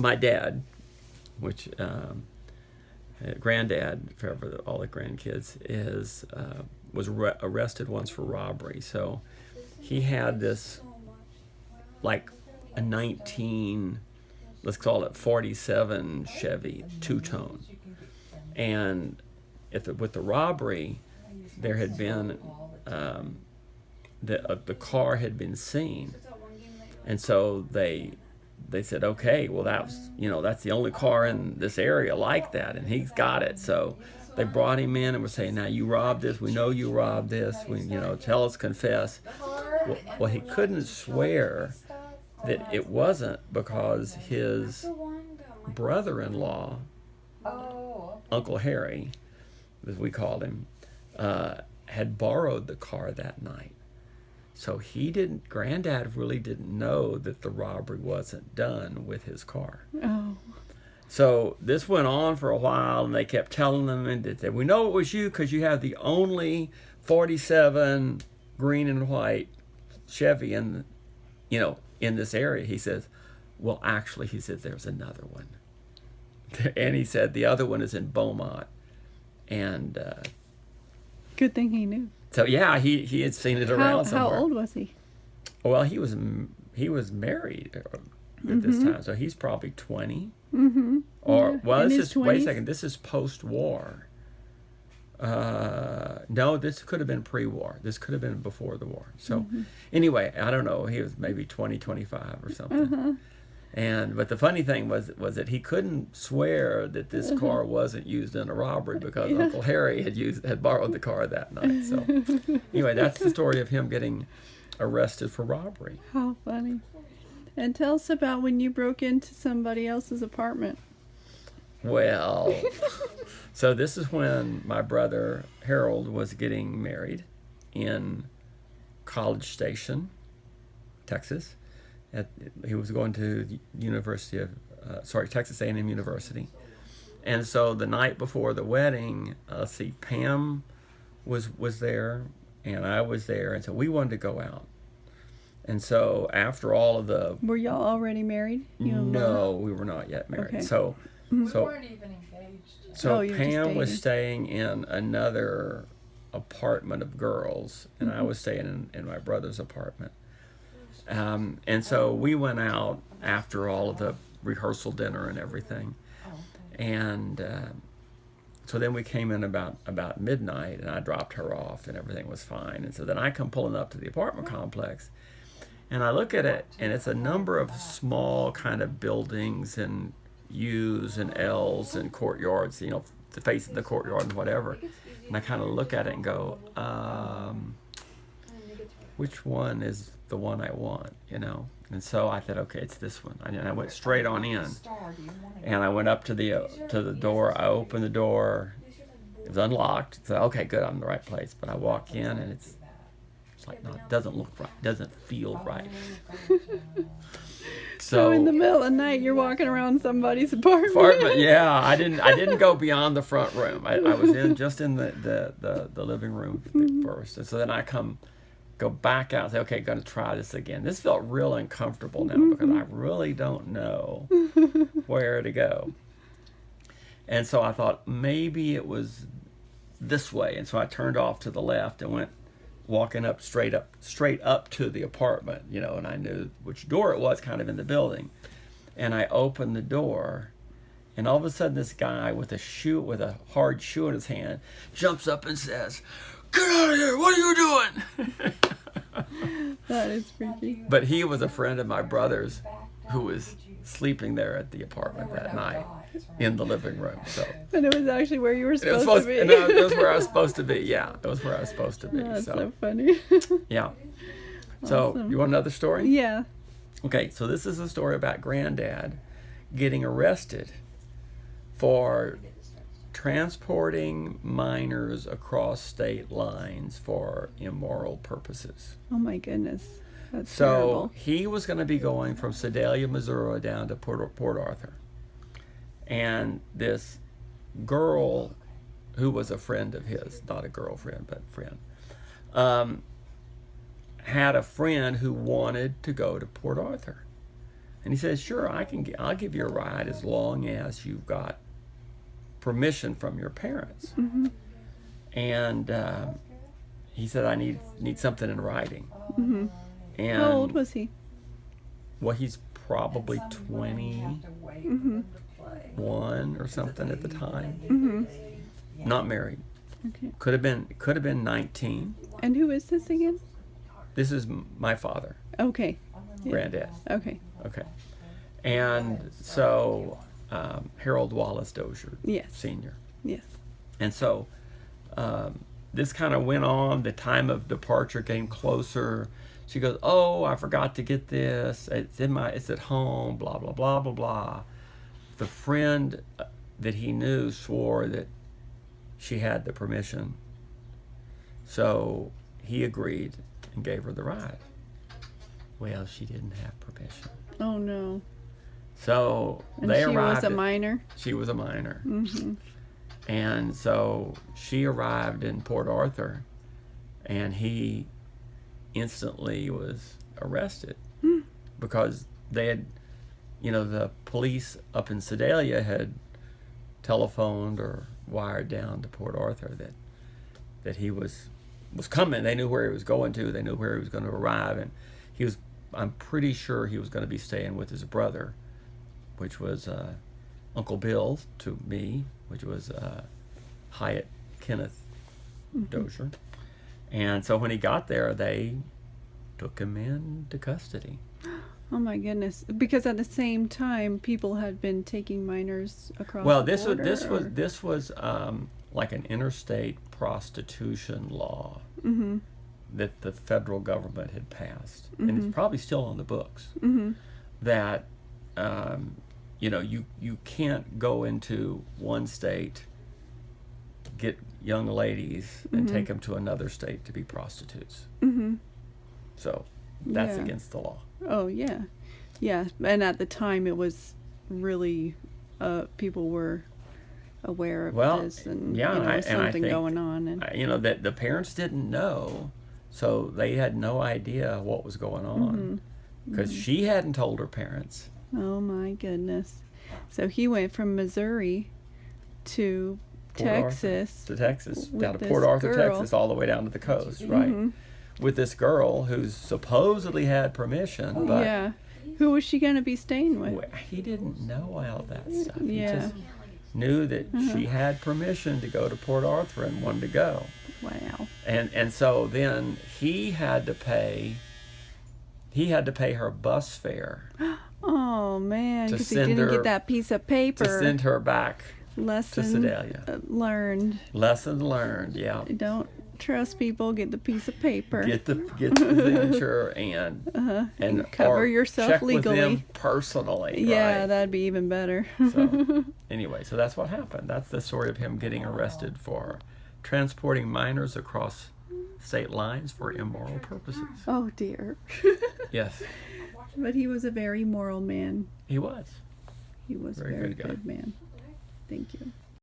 my dad, which Granddad, for all the grandkids, was arrested once for robbery. So he had this, like a 19, let's call it 47 Chevy two-tone. And with the robbery, there had been, the car had been seen. And so they said, okay, well, that's the only car in this area like that, and he's got it. So they brought him in and were saying, now you robbed this, we know you robbed this, tell us, confess. Well, he couldn't swear that it wasn't, because his brother-in-law, Uncle Harry, as we called him, had borrowed the car that night. So Granddad really didn't know that the robbery wasn't done with his car. Oh. So this went on for a while, and they kept telling him, and they said, we know it was you because you have the only 47 green and white Chevy in this area. He says, well, actually, he said, there's another one. And he said, the other one is in Beaumont. And good thing he knew. so, yeah, he had seen it around somewhere. How old was he? Well, he was married at this time, so he's probably 20. Mm-hmm. Or, well, wait a 20s? second, this is post-war. No, this could have been pre-war. This could have been before the war. So, anyway, I don't know. He was maybe 20, 25 or something. But the funny thing was that he couldn't swear that this car wasn't used in a robbery, because Uncle Harry had borrowed the car that night. So, anyway, that's the story of him getting arrested for robbery. How funny. And tell us about when you broke into somebody else's apartment. Well, so this is when my brother Harold was getting married in College Station, Texas. He was going to Texas A&M University. And so the night before the wedding, Pam was there, and I was there, and so we wanted to go out. And so after all of the... Were y'all already married? No, we were not yet married. Okay. So we weren't even engaged. So Pam was staying in another apartment of girls, and I was staying in my brother's apartment. And so we went out after all of the rehearsal dinner and everything. And so then we came in about midnight, and I dropped her off, and everything was fine. And so then I come pulling up to the apartment complex, and I look at it, and it's a number of small kind of buildings and U's and L's and courtyards, facing the courtyard and whatever. And I kind of look at it and go, which one is the one I want, And so I thought, okay, it's this one. And I went straight on in, and I went up to the door. I opened the door. It was unlocked. So okay, good, I'm in the right place. But I walk in, and it's like, no, it doesn't look right. It doesn't feel right. So in the middle of the night, you're walking around somebody's apartment. Yeah, I didn't go beyond the front room. I was just in the living room first, and so then I go back out and say, okay, going to try this again. This felt real uncomfortable now, because I really don't know where to go. And so I thought maybe it was this way, and so I turned off to the left and went walking straight up to the apartment, and I knew which door it was, kind of in the building. And I opened the door, and all of a sudden this guy with a hard shoe in his hand jumps up and says, "Get out of here, what are you doing?" That is freaky. But he was a friend of my brother's who was sleeping there at the apartment that night in the living room. So. And it was actually where you were supposed to be. And it was where I was supposed to be. Yeah, it was where I was supposed to be. That's so funny. Yeah. So Awesome. you want another story? Yeah. Okay, so this is a story about Granddad getting arrested for transporting minors across state lines for immoral purposes. Oh my goodness. That's So terrible. he was going to be going from Sedalia, Missouri down to Port Arthur. And this girl, who was a friend of his, not a girlfriend, but friend, had a friend who wanted to go to Port Arthur. And he says, sure, I'll give you a ride as long as you've got permission from your parents. Mm-hmm. And he said, I need something in writing. Mm-hmm. And How old was he? well, he's probably 21 Mm-hmm. or something at the time. Mm-hmm. Not married. Okay. Could have been 19. And who is this again? This is my father, Okay. Yeah. Granddad. Okay. Okay. And so Harold Wallace Dozier, Yes. Sr. Yes. And so this kind of went on. The time of departure came closer. She goes, "Oh, I forgot to get this. It's at home. Blah blah blah blah blah." The friend that he knew swore that she had the permission, so he agreed and gave her the ride. Well, she didn't have permission. Oh no. So And they she arrived. was a minor. She was a minor. Mm-hmm. And so she arrived in Port Arthur, and he instantly was arrested because they had, the police up in Sedalia had telephoned or wired down to Port Arthur that he was coming. They knew where he was going to. They knew where he was going to arrive, and I'm pretty sure he was going to be staying with his brother, which was Uncle Bill to me, which was Hyatt Kenneth Dozier. And so when he got there, they took him into custody. Oh my goodness! Because at the same time, people had been taking minors across. Well, the border, this was like an interstate prostitution law that the federal government had passed, and it's probably still on the books. That you can't go into one state, get young ladies, and take them to another state to be prostitutes. So that's Yeah. against the law. Oh yeah, yeah. And at the time, it was really people were aware of this, and yeah, and I something think, going on, and that the parents didn't know, so they had no idea what was going on because she hadn't told her parents. oh my goodness. So he went from Missouri to Texas. To Texas, with down to this Port Arthur, girl. Texas, all the way down to the coast, right? With this girl who supposedly had permission, but Yeah. Who was she going to be staying with? he didn't know all that stuff. Yeah. He just knew that she had permission to go to Port Arthur and wanted to go. Wow. And so then he had to pay her bus fare Oh man, To because he send didn't her- get that piece of paper. to send her back Lesson to Sedalia. Learned. Lesson learned, yeah. Don't trust people. Get the piece of paper. Get the signature and cover or yourself check legally. with them personally. Yeah, right? that'd be even better. So anyway, so that's what happened. That's the story of him getting arrested for transporting minors across state lines for immoral purposes. Oh dear. Yes, But he was a very moral man. he was. He was a Very very good guy. good man. Thank you.